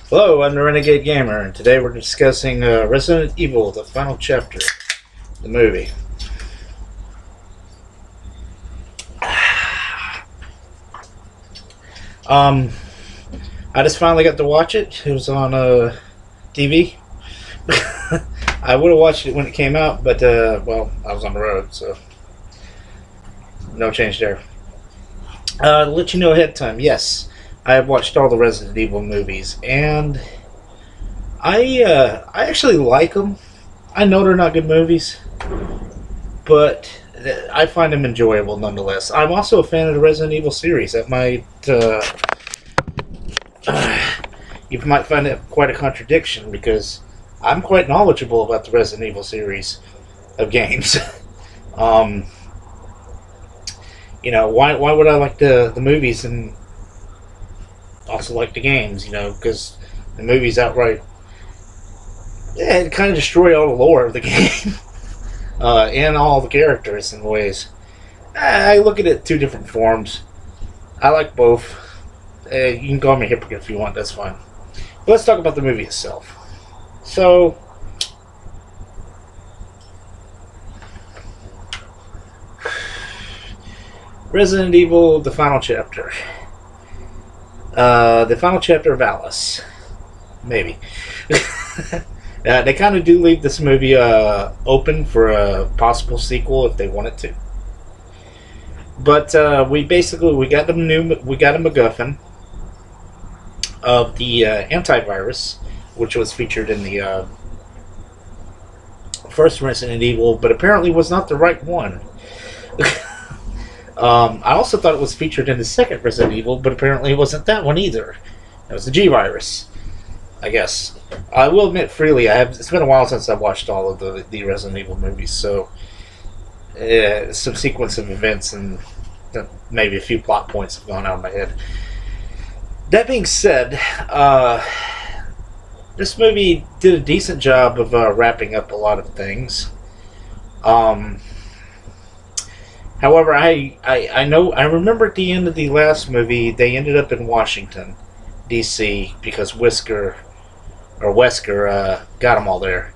Hello, I'm the Renegade Gamer, and today we're discussing Resident Evil, the final chapter, the movie. Um, I just finally got to watch it. It was on TV. I would have watched it when it came out, but well, I was on the road, so no change there. To let you know ahead of time, yes, I have watched all the Resident Evil movies, and I actually like them. I know they're not good movies, but I find them enjoyable nonetheless. I'm also a fan of the Resident Evil series. That might you might find it quite a contradiction because I'm quite knowledgeable about the Resident Evil series of games. um, why would I like the movies and also like the games? Because the movies outright it kind of destroy all the lore of the game and all the characters in ways. I look at it two different forms. I like both. You can call me a hypocrite if you want, that's fine. But let's talk about the movie itself. So, Resident Evil, the final chapter. The final chapter of Alice. Maybe. They kind of do leave this movie open for a possible sequel if they wanted to. But we got a MacGuffin of the antivirus, which was featured in the first Resident Evil, but apparently was not the right one. I also thought it was featured in the second Resident Evil, but apparently it wasn't that one either. It was the G virus, I guess. I will admit freely, it's been a while since I've watched all of the Resident Evil movies, so some sequence of events and maybe a few plot points have gone out of my head. That being said, this movie did a decent job of wrapping up a lot of things. However, I remember at the end of the last movie, they ended up in Washington, D.C. because Wesker got them all there.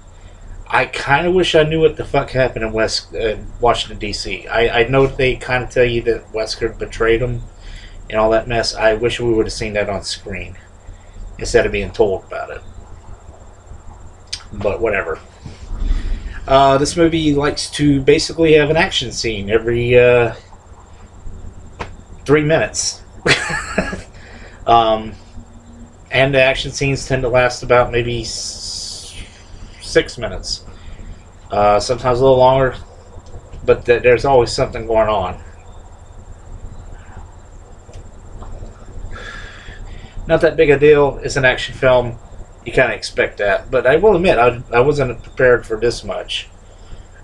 I kind of wish I knew what the fuck happened in Washington, D.C. I know they kind of tell you that Wesker betrayed them and all that mess. I wish we would have seen that on screen instead of being told about it. But whatever. This movie likes to basically have an action scene every 3 minutes. And the action scenes tend to last about maybe 6 minutes. Sometimes a little longer, but there's always something going on. Not that big a deal. It's an action film. You kind of expect that. But I will admit, I wasn't prepared for this much.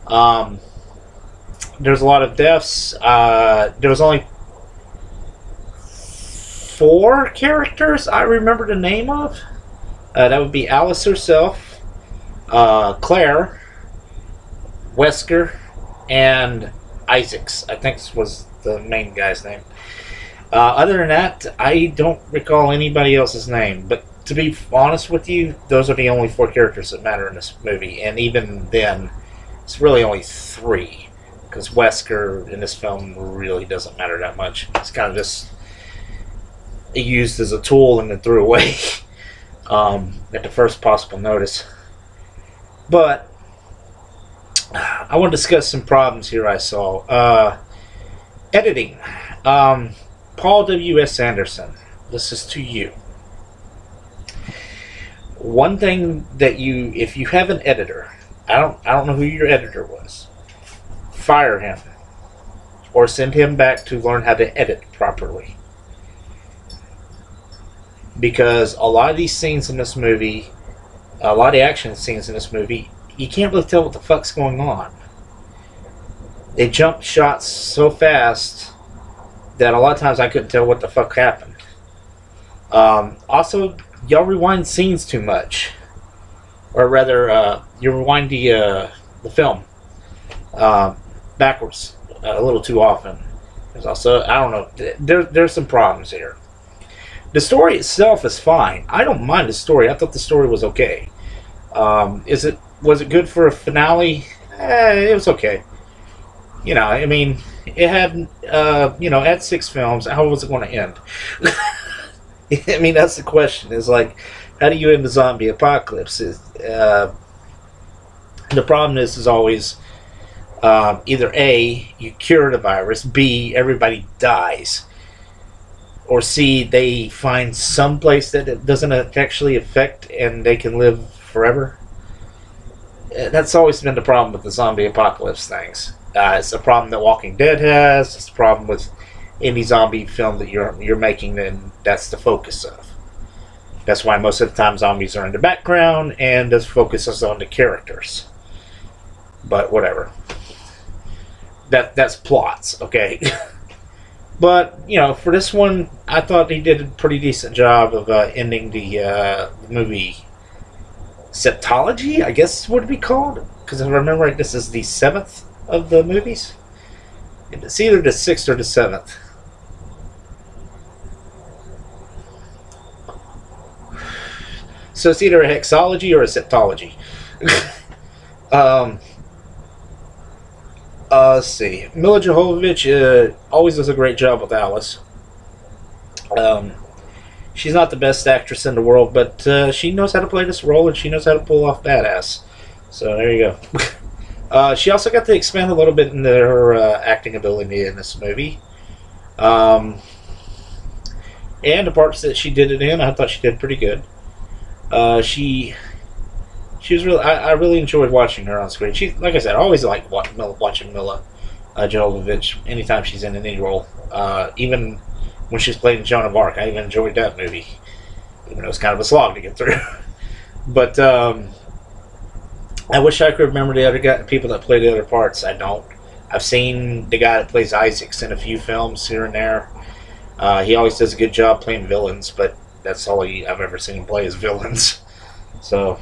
There's a lot of deaths. There was only 4 characters I remember the name of. That would be Alice herself, Claire, Wesker, and Isaacs. I think this was the main guy's name. Other than that, I don't recall anybody else's name. But to be honest with you, those are the only 4 characters that matter in this movie. And even then, it's really only 3. Because Wesker in this film really doesn't matter that much. It's kind of just used as a tool and then threw away at the first possible notice. But I want to discuss some problems here I saw. Editing. Paul W.S. Anderson, this is to you. One thing that if you have an editor, I don't know who your editor was, fire him or send him back to learn how to edit properly. Because a lot of these scenes in this movie, a lot of the action scenes in this movie, you can't really tell what the fuck's going on. They jump shots so fast that a lot of times I couldn't tell what the fuck happened. Also, y'all rewind scenes too much. Or rather, you rewind the film backwards a little too often. There's also, I don't know, there's some problems here. The story itself is fine. I don't mind the story. I thought the story was okay. Was it good for a finale? It was okay. You know, I mean, it had at 6 films. How was it going to end? I mean, that's the question. Is like, how do you end the zombie apocalypse? The problem is always either A, you cure the virus, B, everybody dies, or C, they find some place that it doesn't actually affect and they can live forever. That's always been the problem with the zombie apocalypse things. It's a problem that Walking Dead has. It's a problem with any zombie film that you're making, and that's the focus of. That's why most of the time zombies are in the background and the focus is on the characters. But whatever. That's plots, okay? But, you know, for this one, I thought he did a pretty decent job of ending the movie septology, I guess would it be called? Because if I remember right, this is the 7th of the movies. It's either the 6th or the 7th. So it's either a hexology or a septology. Let's see. Milla Jovovich always does a great job with Alice. She's not the best actress in the world, but she knows how to play this role and she knows how to pull off badass. So there you go. She also got to expand a little bit into her acting ability in this movie. And the parts that she did it in, I thought she did pretty good. She was really. I really enjoyed watching her on screen. She, like I said, I always like watching Milla Jovovich anytime she's in any role. Even when she's playing Joan of Arc, I even enjoyed that movie, even though it was kind of a slog to get through. But I wish I could remember the other people that played the other parts. I don't. I've seen the guy that plays Isaacs in a few films here and there. He always does a good job playing villains, but that's all I've ever seen him play is villains. So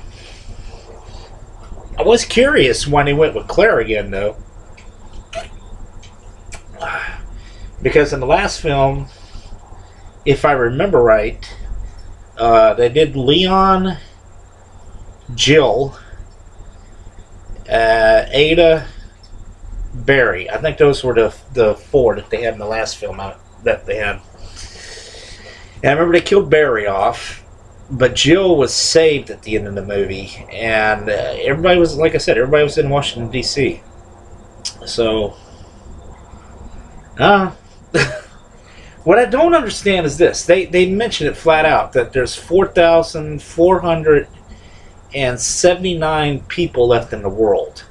I was curious when he went with Claire again, though, because in the last film, if I remember right, they did Leon, Jill, Ada, Barry. I think those were the 4 that they had in the last film that they had. And I remember they killed Barry off, but Jill was saved at the end of the movie, and everybody was, like I said, everybody was in Washington, D.C. So, what I don't understand is this. They mention it flat out that there's 4,479 people left in the world.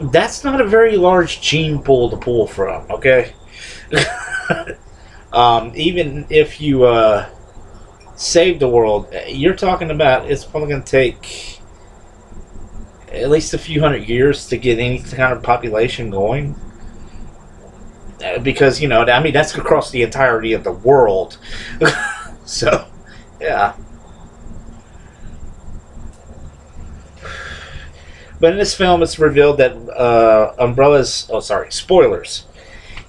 That's not a very large gene pool to pull from, okay? Even if you save the world, you're talking about it's probably going to take at least a few hundred years to get any kind of population going. Because, you know, I mean, that's across the entirety of the world. So, yeah. But in this film, it's revealed that Umbrella's... Oh, sorry, spoilers.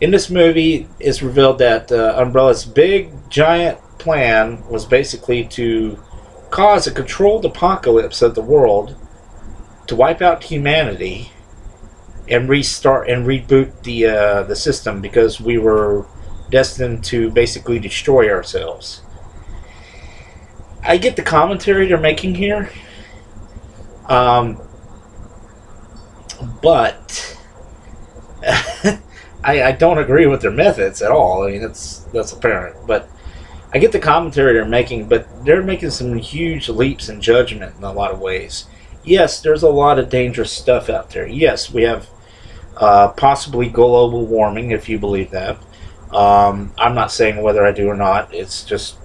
In this movie, it's revealed that Umbrella's big, giant plan was basically to cause a controlled apocalypse of the world, to wipe out humanity, and restart and reboot the system, because we were destined to basically destroy ourselves. I get the commentary they're making here, but I don't agree with their methods at all. I mean, that's apparent. But I get the commentary they're making, but they're making some huge leaps in judgment in a lot of ways. Yes, there's a lot of dangerous stuff out there. Yes, we have possibly global warming, if you believe that. I'm not saying whether I do or not. It's just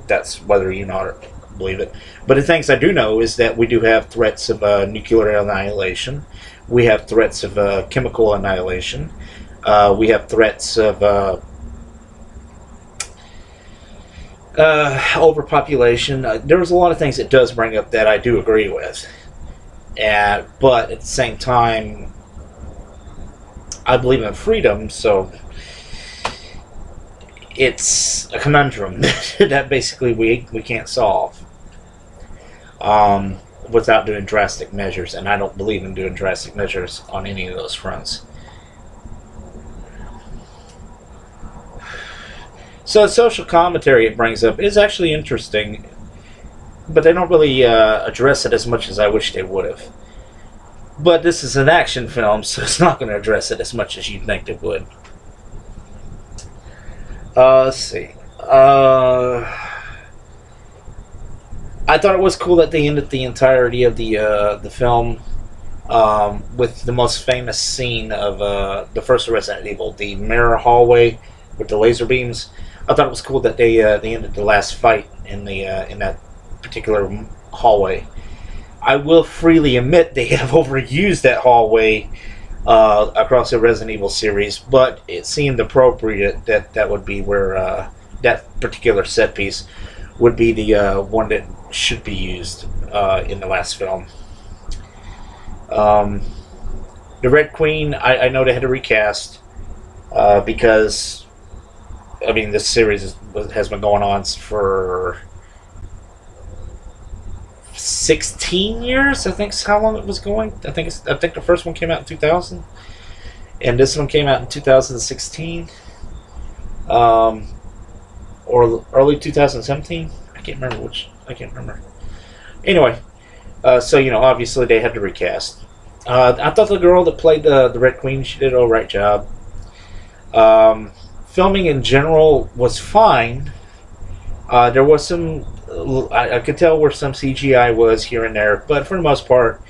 that's whether you not believe it. But the things I do know is that we do have threats of nuclear annihilation. We have threats of chemical annihilation. We have threats of overpopulation. There's a lot of things it does bring up that I do agree with. But at the same time, I believe in freedom, so it's a conundrum that basically we can't solve without doing drastic measures, and I don't believe in doing drastic measures on any of those fronts. So the social commentary it brings up is actually interesting, but they don't really address it as much as I wish they would have. But this is an action film, so it's not going to address it as much as you'd think it would. Let's see. I thought it was cool that they ended the entirety of the film with the most famous scene of the first Resident Evil, the mirror hallway with the laser beams. I thought it was cool that they ended the last fight in that particular hallway. I will freely admit they have overused that hallway across the Resident Evil series, but it seemed appropriate that would be where that particular set piece would be the one that should be used in the last film. The Red Queen, I know they had to recast because, I mean, this series has been going on for 16 years, I think is how long it was going. I think the first one came out in 2000, and this one came out in 2016, or early 2017. I can't remember which. I can't remember. Anyway, so you know, obviously they had to recast. I thought the girl that played the Red Queen, she did an alright job. Filming in general was fine. There was some. I could tell where some CGI was here and there, but for the most part,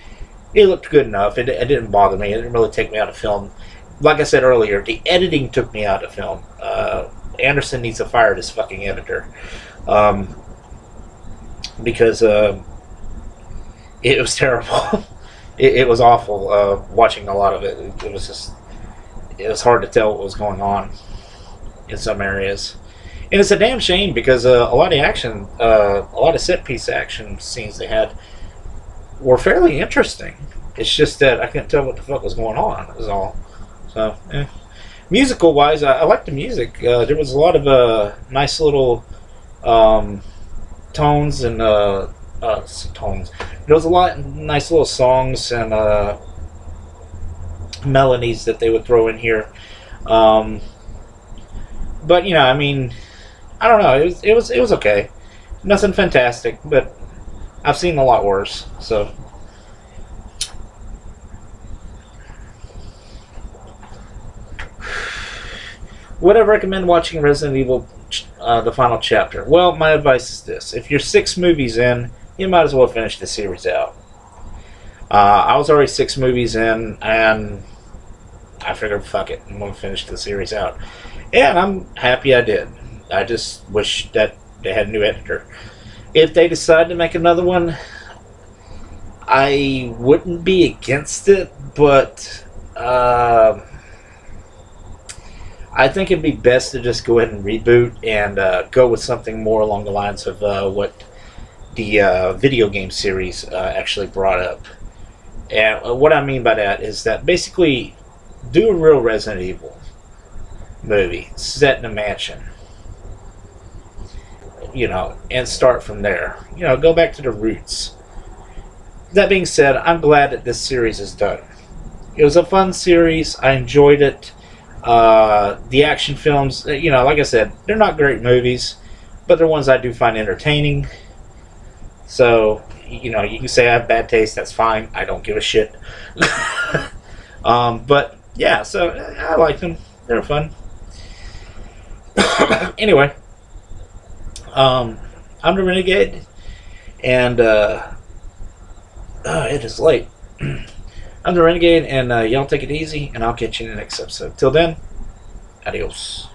it looked good enough. It didn't bother me. It didn't really take me out of film. Like I said earlier, the editing took me out of film. Anderson needs to fire this fucking editor. Because it was terrible. it was awful watching a lot of it. It was hard to tell what was going on in some areas. And it's a damn shame because a lot of action, a lot of set piece action scenes they had were fairly interesting. It's just that I couldn't tell what the fuck was going on. That was all. So, musical wise, I liked the music. There was a lot of nice little tones and tones. There was a lot of nice little songs and melodies that they would throw in here. But you know, I mean, I don't know. It was okay. Nothing fantastic, but I've seen a lot worse. So. Would I recommend watching Resident Evil, the final chapter? Well, my advice is this. If you're 6 movies in, you might as well finish the series out. I was already 6 movies in, and I figured, fuck it, I'm going to finish the series out. And I'm happy I did. I just wish that they had a new editor. If they decide to make another one, I wouldn't be against it, but I think it'd be best to just go ahead and reboot and go with something more along the lines of what the video game series actually brought up. And what I mean by that is that basically do a real Resident Evil movie set in a mansion, you know, and start from there. You know, go back to the roots. That being said, I'm glad that this series is done. It was a fun series. I enjoyed it. The action films, you know, like I said, they're not great movies, but they're ones I do find entertaining. So, you know, you can say I have bad taste, that's fine. I don't give a shit. But, yeah, so I liked them. They were fun. Anyway, I'm the Renegade, and it is late. I'm the Renegade, and y'all take it easy, and I'll catch you in the next episode. Till then, adios.